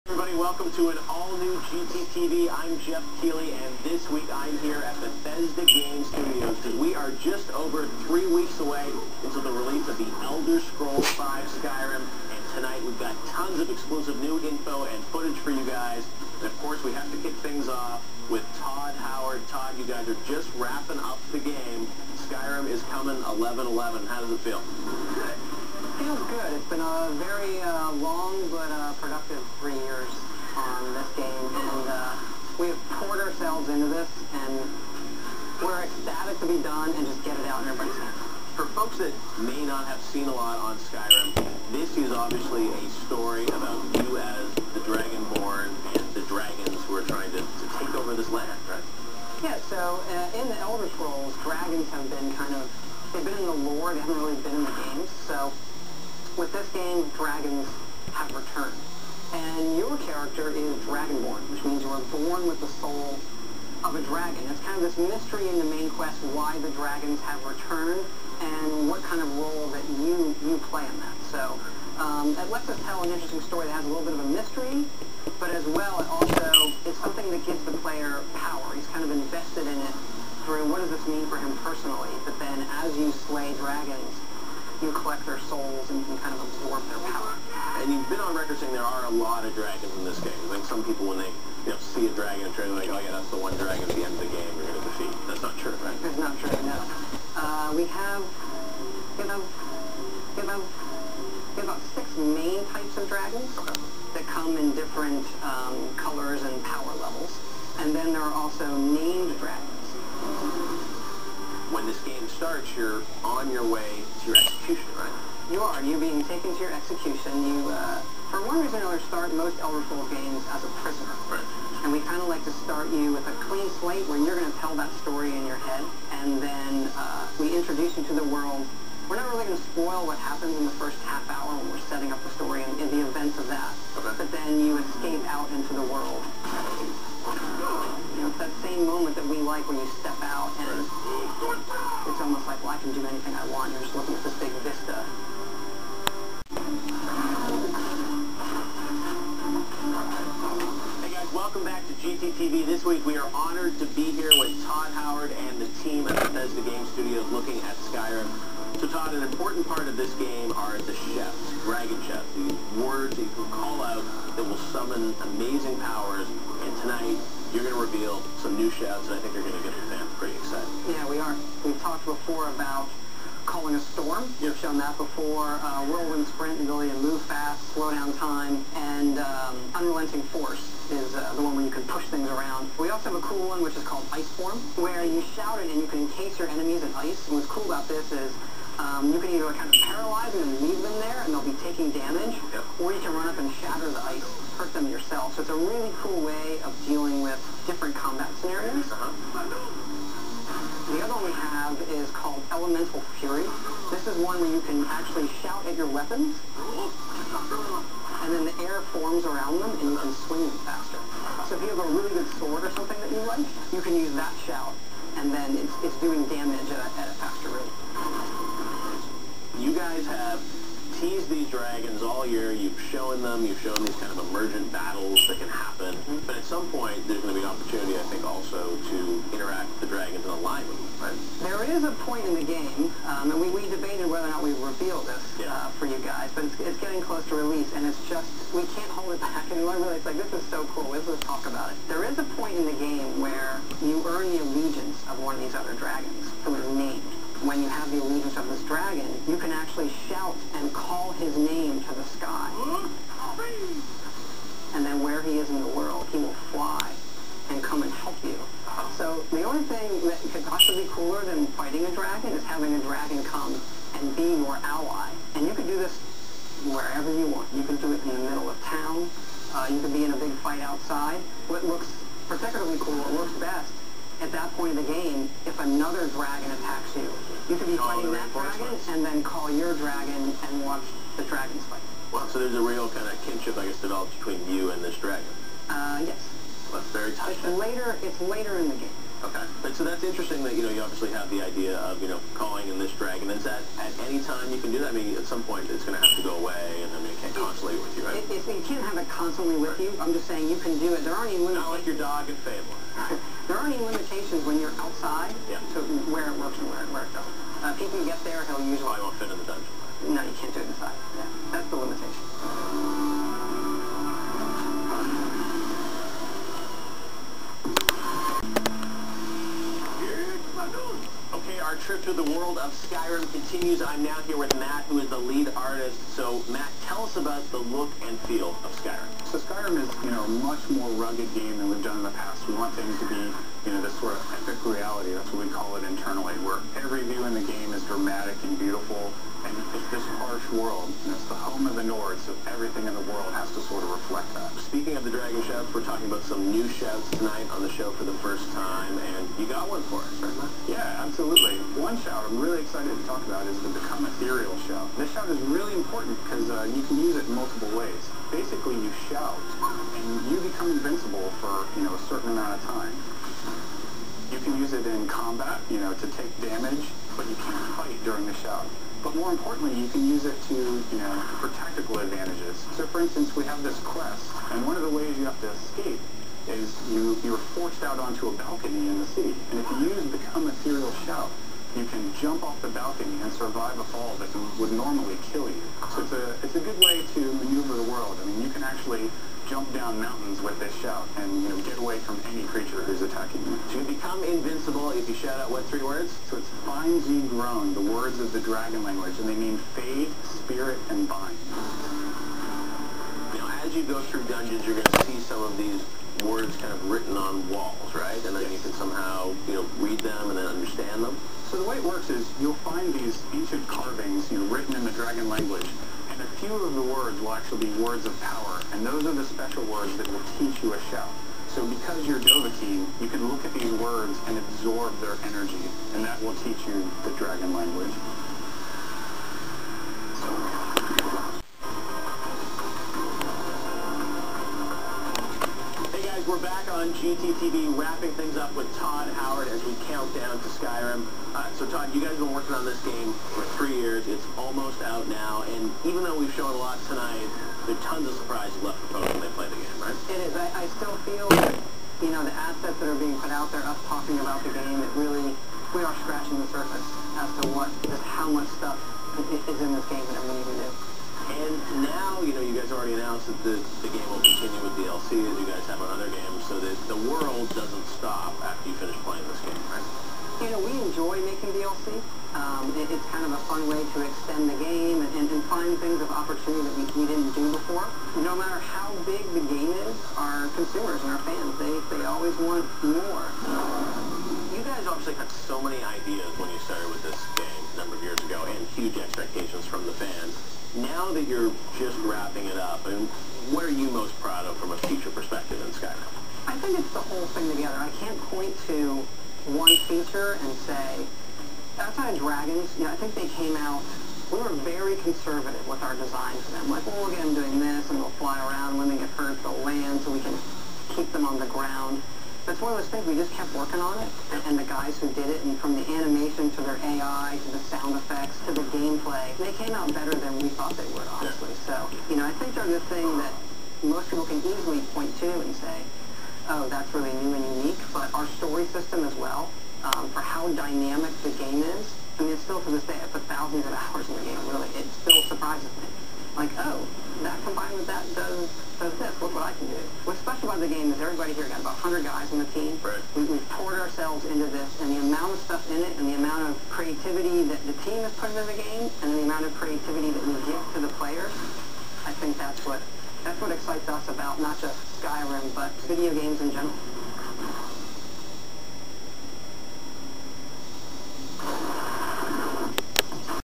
Everybody, welcome to an all-new GTTV. I'm Jeff Keighley, and this week I'm here at Bethesda Game Studios because we are just over 3 weeks away until the release of the Elder Scrolls V Skyrim, and tonight we've got tons of exclusive new info and footage for you guys. And of course, we have to kick things off with Todd Howard. Todd, you guys are just wrapping up the game. Skyrim is coming 11/11. How does it feel? Feels good. It's been a very long but productive 3 years on this game, and we have poured ourselves into this, and we're ecstatic to be done and just get it out in everybody's hands. For folks that may not have seen a lot on Skyrim, this is obviously a story about you as the Dragonborn and the dragons who are trying to take over this land, right? Yeah, so in the Elder Scrolls, dragons have been they've been in the lore, they haven't really been in the games, so with this game, dragons have returned. And your character is Dragonborn, which means you are born with the soul of a dragon. It's kind of this mystery in the main quest why the dragons have returned and what kind of role that you play in that. So it lets us tell an interesting story that has a little bit of a mystery, but as well it also is something that gives the player power. He's kind of invested in it through what does this mean for him personally, but then as you slay dragons, you collect their souls and you can kind of absorb their power. And you've been on record saying there are a lot of dragons in this game. I think some people, when they see a dragon in a trailer, they're like, oh yeah, that's the one dragon at the end of the game you're going to defeat. That's not true, right? It's not true, no. We have about 6 main types of dragons that come in different colors and power levels. And then there are also named dragons. When this game starts, you're on your way to your execution, right? You are. You're being taken to your execution. You, for one reason or another, start most Elder Scrolls games as a prisoner. Right. And we kind of like to start you with a clean slate where you're going to tell that story in your head, and then we introduce you to the world. We're not really going to spoil what happens in the first half hour when we're setting up the story and the events of that. Okay. But then you escape out into the world. It's that same moment that we like when you step out and it's almost like, well, I can do anything I want. You're just looking at this big vista. Hey guys, welcome back to GTTV. This week we are honored to be here with Todd Howard and the team at Bethesda Game Studios looking at Skyrim. So Todd, an important part of this game are the chefs, dragon chefs, these words that you can call out that will summon amazing powers. And tonight, you're going to reveal some new shouts that I think are going to get the fans pretty excited. Yeah, we are. We've talked before about calling a storm. You've shown that before. Whirlwind sprint, the ability to move fast, slow down time, and unrelenting force is the one where you can push things around. We also have a cool one which is called ice form, where you shout it and you can encase your enemies in ice. And what's cool about this is you can either kind of paralyze them and leave them there and they'll be taking damage, or you can run up and shatter the ice, hurt them yourself. So it's a really cool way of dealing with different combat scenarios. The other one we have is called Elemental Fury. This is one where you can actually shout at your weapons, and then the air forms around them and you can swing them faster. So if you have a really good sword or something that you like, you can use that shout, and then it's doing damage at a faster rate. You guys have teased these dragons all year. You've shown them. You've shown these kind of emergent battles that can happen. But at some point, there's going to be an opportunity, I think, also to interact with the dragons and align with them, right? There is a point in the game, and we debated whether or not we reveal this for you guys, but it's getting close to release, and it's just, we can't hold it back anymore. Really, it's like, this is so cool. Let's talk about it. There is a point in the game where you earn the allegiance of one of these other dragons who is named. When you have the allegiance of this dragon, you can actually shout and call his name to the sky. And then where he is in the world, he will fly and come and help you. So the only thing that could possibly be cooler than fighting a dragon is having a dragon come and be your ally. And you can do this wherever you want. You can do it in the middle of town. You can be in a big fight outside. What looks particularly cool, what works best, at that point in the game, if another dragon attacks you, you could be fighting that dragon and then call your dragon and watch the dragons fight. Wow, so there's a real kind of kinship, I guess, developed between you and this dragon. Yes. Well, that's very touching. It's later in the game. Okay. But so that's interesting that, you obviously have the idea of, calling in this dragon. Is that at any time you can do that? I mean, at some point it's going to have to go away, and it can't constantly with you, right? You can't have it constantly with you. I'm just saying you can do it. There aren't any limitations. Not like your dog in Fable. There aren't any limitations when you're outside to where it works and where it doesn't. If he can get there, he'll usually... Probably won't fit in the dungeon. No, you can't do it inside. Yeah, that's the limitation. Okay, our trip to the world of Skyrim continues. I'm now here with Matt, who is the lead artist. So, Matt, tell us about the look and feel of Skyrim. So Skyrim is, a much more rugged game than we've done in the past. We want things to be, this sort of epic reality. That's what we call it internally, where every view in the game is dramatic and beautiful, and it's this harsh world. And it's the home of the Nords, so everything in the world has to sort of reflect that. Speaking of the dragon shouts, we're talking about some new shouts tonight on the show for the first time, and you got one for us, right, Matt? Yeah, absolutely. One shout I'm really excited to talk about is the Become Ethereal shout. This shout is really important because you can use it in multiple ways. Basically, you shout, and you become invincible for, a certain amount of time. You can use it in combat, to take damage, but you can't fight during the shout. But more importantly, you can use it to, for tactical advantages. So for instance, we have this quest, and one of the ways you have to escape is you're forced out onto a balcony in the city. And if you use Become Ethereal Shout, you can jump off the balcony and survive a fall that would normally kill you. So it's a good way to maneuver the world. I mean, you can actually jump down mountains with this shout and get away from any creature who's attacking you. So you become invincible if you shout out what 3 words? So it's Find Ye Groan, the words of the dragon language, and they mean fade, spirit, and bind. As you go through dungeons, you're going to see some of these words kind of written on walls, right? And then you can somehow, read them and then understand them. So the way it works is you'll find these ancient carvings, written in the dragon language, and a few of the words will actually be words of power, and those are the special words that will teach you a shout. So because you're Dovahkiin, you can look at these words and absorb their energy, and that will teach you the dragon language. We're back on GTTV, wrapping things up with Todd Howard as we count down to Skyrim. So Todd, you guys have been working on this game for 3 years. It's almost out now, and even though we've shown a lot tonight, there are tons of surprises left for folks when they play the game, right? It is. I still feel that, the assets that are being put out there, us talking about the game, we are scratching the surface as to just how much stuff is in this game that we need to do. And now, you guys already announced that the game will continue with DLC as you guys have on other games, so that the world doesn't stop after you finish playing this game, right? We enjoy making DLC. It's kind of a fun way to extend the game and find things of opportunity that we didn't do before. No matter how big the game is, our consumers and our fans, they always want more. You guys obviously had so many ideas when you started with this game a number of years ago, and huge expectations from the fans. Now that you're just wrapping it up, and what are you most proud of from a future perspective in Skyrim? I think it's the whole thing together. I can't point to one feature and say, outside of dragons, I think they came out, we were very conservative with our design for them. Like, well, we'll get them doing this, and they'll fly around. When they get hurt, they'll land, so we can keep them on the ground. That's one of those things, we just kept working on it, and the guys who did it, and from the animation to their AI, to the sound effects, to the gameplay, they came out better than we thought they would, honestly. So, I think they're the thing that most people can easily point to and say, oh, that's really new and unique, but our story system as well, for how dynamic the game is, it's still to this day, I put thousands of hours in the game, really, it still surprises me. Like, oh, that combined with that does this. Look what I can do. What's special about the game is everybody here got about 100 guys on the team. Right. We've poured ourselves into this, and the amount of stuff in it, and the amount of creativity that the team has put into the game, and the amount of creativity that we give to the players, I think that's what excites us about not just Skyrim, but video games in general.